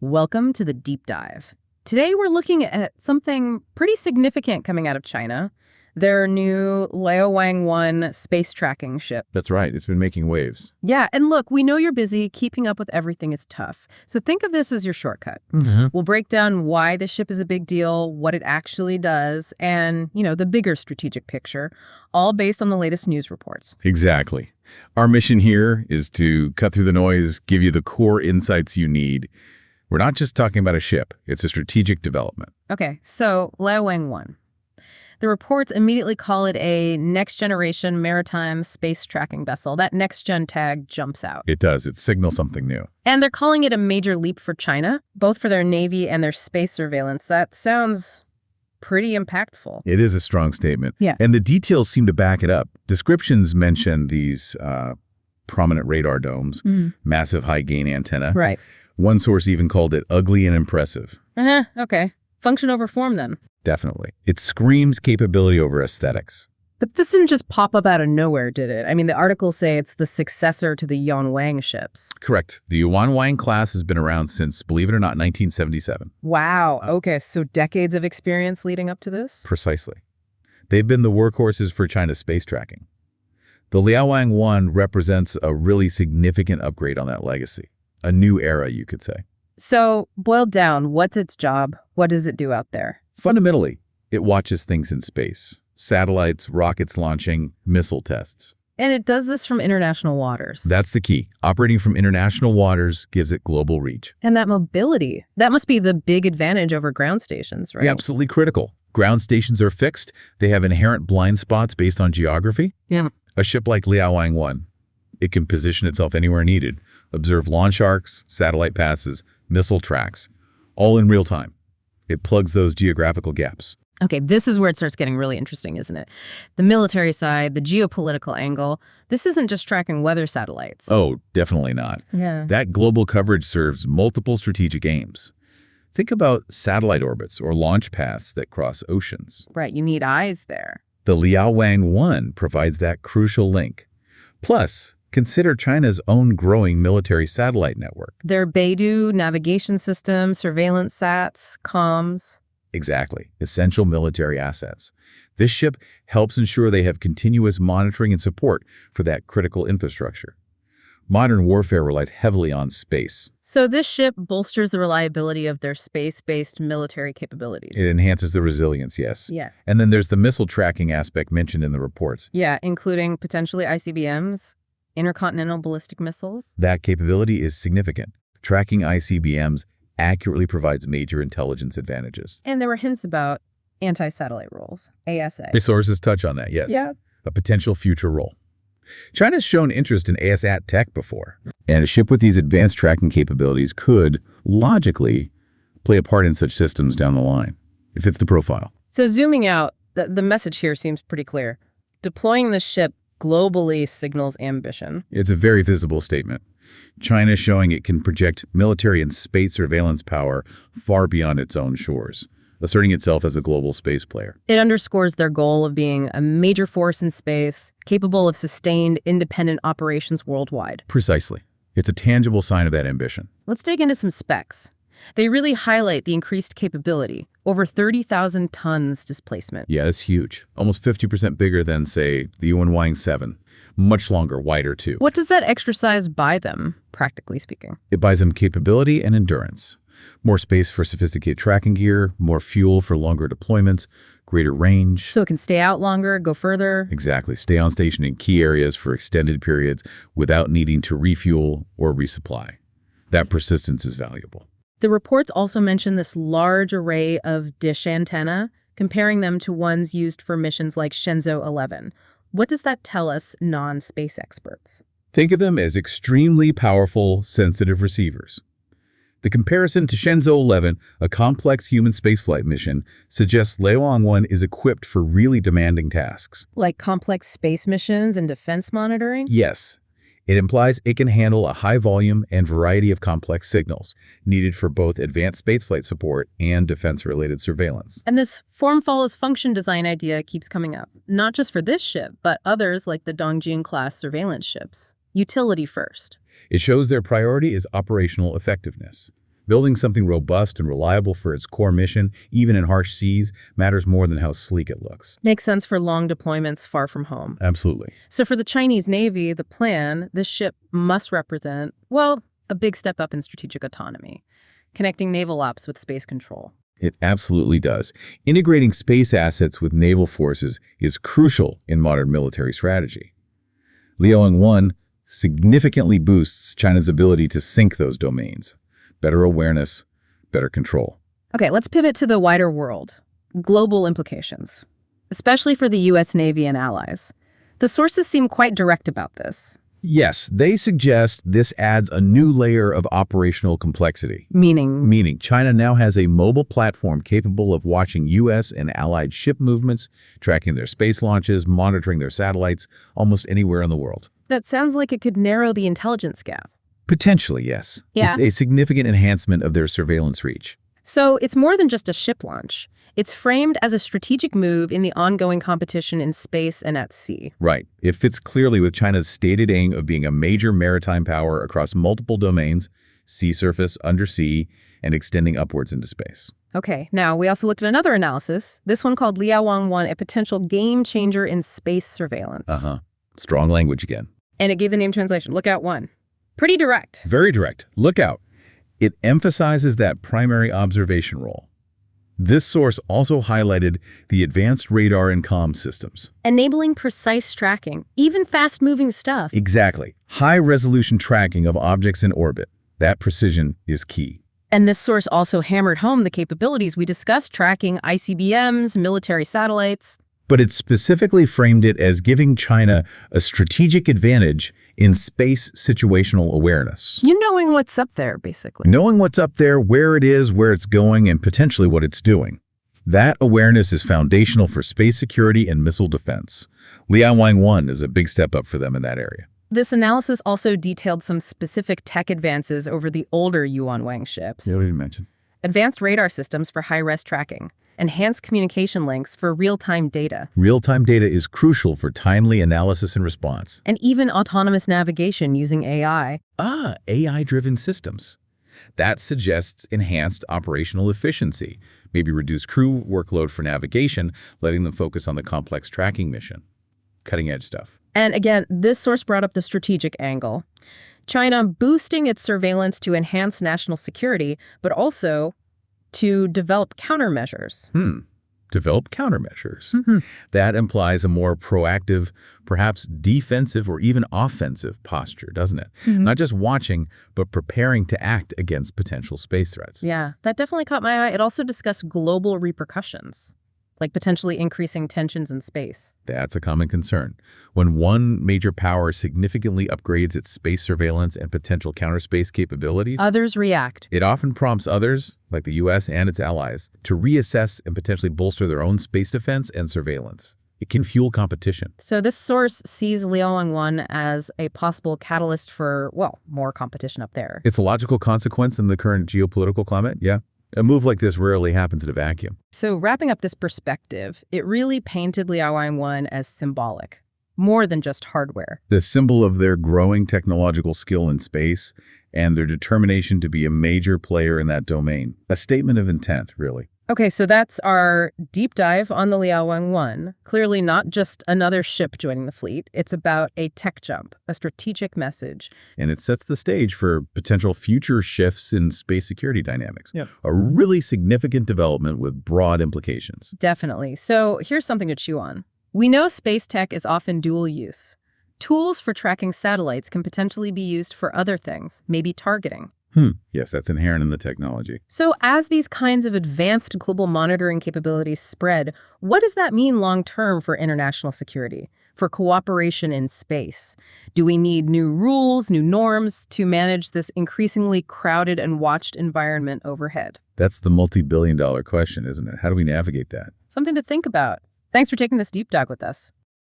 Welcome to the Deep Dive. Today we're looking at something pretty significant coming out of China, their new Liaowang-1 space tracking ship. That's right. It's been making waves. Yeah, and look, we know you're busy. Keeping up with everything is tough. So think of this as your shortcut. We'll break down why the ship is a big deal, what it actually does, and, the bigger strategic picture, all based on the latest news reports. Exactly. Our mission here is to cut through the noise, give you the core insights you need. We're not just talking about a ship. It's a strategic development. Okay, so Liaowang-1. The reports immediately call it a next-generation maritime space tracking vessel. That next-gen tag jumps out. It does. It signals something new. And they're calling it a major leap for China, both for their Navy and their space surveillance. That sounds pretty impactful. It is a strong statement. Yeah. And the details seem to back it up. Descriptions mention these prominent radar domes, massive high-gain antenna. Right. One source even called it ugly and impressive. Okay. Function over form, then. Definitely. It screams capability over aesthetics. But this didn't just pop up out of nowhere, did it? I mean, the articles say it's the successor to the Yuanwang ships. Correct. The Yuanwang class has been around since, believe it or not, 1977. Wow. Okay, so decades of experience leading up to this? Precisely. They've been the workhorses for China's space tracking. The Liaowang-1 represents a really significant upgrade on that legacy. A new era, you could say. So, boiled down, what's its job? What does it do out there? Fundamentally, it watches things in space. Satellites, rockets launching, missile tests. And it does this from international waters. That's the key. Operating from international waters gives it global reach. And that mobility, that must be the big advantage over ground stations, right? Yeah, absolutely critical. Ground stations are fixed. They have inherent blind spots based on geography. Yeah. A ship like Liaowang-1, it can position itself anywhere needed. Observe launch arcs, satellite passes, missile tracks, all in real time. It plugs those geographical gaps. Okay, this is where it starts getting really interesting, isn't it? The military side, the geopolitical angle. This isn't just tracking weather satellites. Oh, definitely not. Yeah. That global coverage serves multiple strategic aims. Think about satellite orbits or launch paths that cross oceans. Right, you need eyes there. The Liaowang-1 provides that crucial link. Plus, consider China's own growing military satellite network. Their Beidou navigation system, surveillance sats, comms. Exactly. Essential military assets. This ship helps ensure they have continuous monitoring and support for that critical infrastructure. Modern warfare relies heavily on space. So this ship bolsters the reliability of their space-based military capabilities. It enhances the resilience, yes. Yeah. And then there's the missile tracking aspect mentioned in the reports. Yeah, including potentially ICBMs, intercontinental ballistic missiles. That capability is significant. Tracking ICBMs accurately provides major intelligence advantages. And there were hints about anti-satellite roles, ASA. The sources touch on that, yes. Yeah. A potential future role. China's shown interest in ASAT tech before, and a ship with these advanced tracking capabilities could, logically, play a part in such systems down the line. It fits the profile. So zooming out, the message here seems pretty clear. Deploying the ship globally signals ambition. It's a very visible statement. China is showing it can project military and space surveillance power far beyond its own shores, asserting itself as a global space player. It underscores their goal of being a major force in space, capable of sustained, independent operations worldwide. Precisely. It's a tangible sign of that ambition. Let's dig into some specs. They really highlight the increased capability, over 30,000 tons displacement. Yeah, that's huge. Almost 50% bigger than, say, the Yuanwang-7. Much longer, wider too. What does that extra size buy them, practically speaking? It buys them capability and endurance. More space for sophisticated tracking gear, more fuel for longer deployments, greater range. So it can stay out longer, go further? Exactly. Stay on station in key areas for extended periods without needing to refuel or resupply. That persistence is valuable. The reports also mention this large array of dish antenna, comparing them to ones used for missions like Shenzhou 11. What does that tell us non-space experts? Think of them as extremely powerful, sensitive receivers. The comparison to Shenzhou 11, a complex human spaceflight mission, suggests Liaowang-1 is equipped for really demanding tasks. Like complex space missions and defense monitoring? Yes. It implies it can handle a high volume and variety of complex signals needed for both advanced spaceflight support and defense-related surveillance. And this form follows function design idea keeps coming up, not just for this ship, but others like the Dongjin-class surveillance ships. Utility first. It shows their priority is operational effectiveness. Building something robust and reliable for its core mission, even in harsh seas, matters more than how sleek it looks. Makes sense for long deployments far from home. Absolutely. So for the Chinese Navy, the plan, this ship must represent, well, a big step up in strategic autonomy, connecting naval ops with space control. It absolutely does. Integrating space assets with naval forces is crucial in modern military strategy. Liaoning-1 significantly boosts China's ability to sync those domains. Better awareness, better control. Okay, let's pivot to the wider world. Global implications, especially for the U.S. Navy and allies. The sources seem quite direct about this. Yes, they suggest this adds a new layer of operational complexity. Meaning China now has a mobile platform capable of watching U.S. and allied ship movements, tracking their space launches, monitoring their satellites, almost anywhere in the world. that sounds like it could narrow the intelligence gap. Potentially, yes. Yeah. It's a significant enhancement of their surveillance reach. So it's more than just a ship launch. It's framed as a strategic move in the ongoing competition in space and at sea. Right. It fits clearly with China's stated aim of being a major maritime power across multiple domains, sea surface, undersea, and extending upwards into space. Okay, now we also looked at another analysis, this one called Liaoning-1, a potential game changer in space surveillance. Strong language again. And it gave the name translation, Lookout 1. Pretty direct. Very direct. Look out. It emphasizes that primary observation role. This source also highlighted the advanced radar and comm systems. Enabling precise tracking, even fast-moving stuff. Exactly. High-resolution tracking of objects in orbit. That precision is key. And this source also hammered home the capabilities we discussed, tracking ICBMs, military satellites. But it specifically framed it as giving China a strategic advantage in space situational awareness. You knowing what's up there, basically. Knowing what's up there, where it is, where it's going, and potentially what it's doing. That awareness is foundational for space security and missile defense. Liaoning-1 is a big step up for them in that area. This analysis also detailed some specific tech advances over the older Yuan-Wang ships. Yeah, what did you mention? Advanced radar systems for high-res tracking. Enhanced communication links for real-time data. Real-time data is crucial for timely analysis and response. And even autonomous navigation using AI. AI-driven systems. That suggests enhanced operational efficiency, maybe reduced crew workload for navigation, letting them focus on the complex tracking mission. Cutting-edge stuff. And again, this source brought up the strategic angle. China boosting its surveillance to enhance national security, but also to develop countermeasures. Develop countermeasures. That implies a more proactive, perhaps defensive or even offensive posture, doesn't it? Not just watching, but preparing to act against potential space threats. Yeah, that definitely caught my eye. It also discussed global repercussions, like potentially increasing tensions in space. That's a common concern. When one major power significantly upgrades its space surveillance and potential counterspace capabilities, Others react. it often prompts others, like the U.S. and its allies, to reassess and potentially bolster their own space defense and surveillance. It can fuel competition. So this source sees Liaoning-1 as a possible catalyst for, well, more competition up there. It's a logical consequence in the current geopolitical climate, yeah. A move like this rarely happens in a vacuum. So wrapping up this perspective, it really painted Liaoning-1 as symbolic, more than just hardware. The symbol of their growing technological skill in space and their determination to be a major player in that domain. A statement of intent, really. Okay, so that's our deep dive on the Liaoning-1. Clearly not just another ship joining the fleet. It's about a tech jump, a strategic message. And it sets the stage for potential future shifts in space security dynamics. Yeah. A really significant development with broad implications. Definitely. So here's something to chew on. We know space tech is often dual use. Tools for tracking satellites can potentially be used for other things, maybe targeting. Yes, that's inherent in the technology. So as these kinds of advanced global monitoring capabilities spread, what does that mean long-term for international security, for cooperation in space? Do we need new rules, new norms to manage this increasingly crowded and watched environment overhead? That's the multi-billion-dollar question, isn't it? How do we navigate that? Something to think about. Thanks for taking this deep dive with us.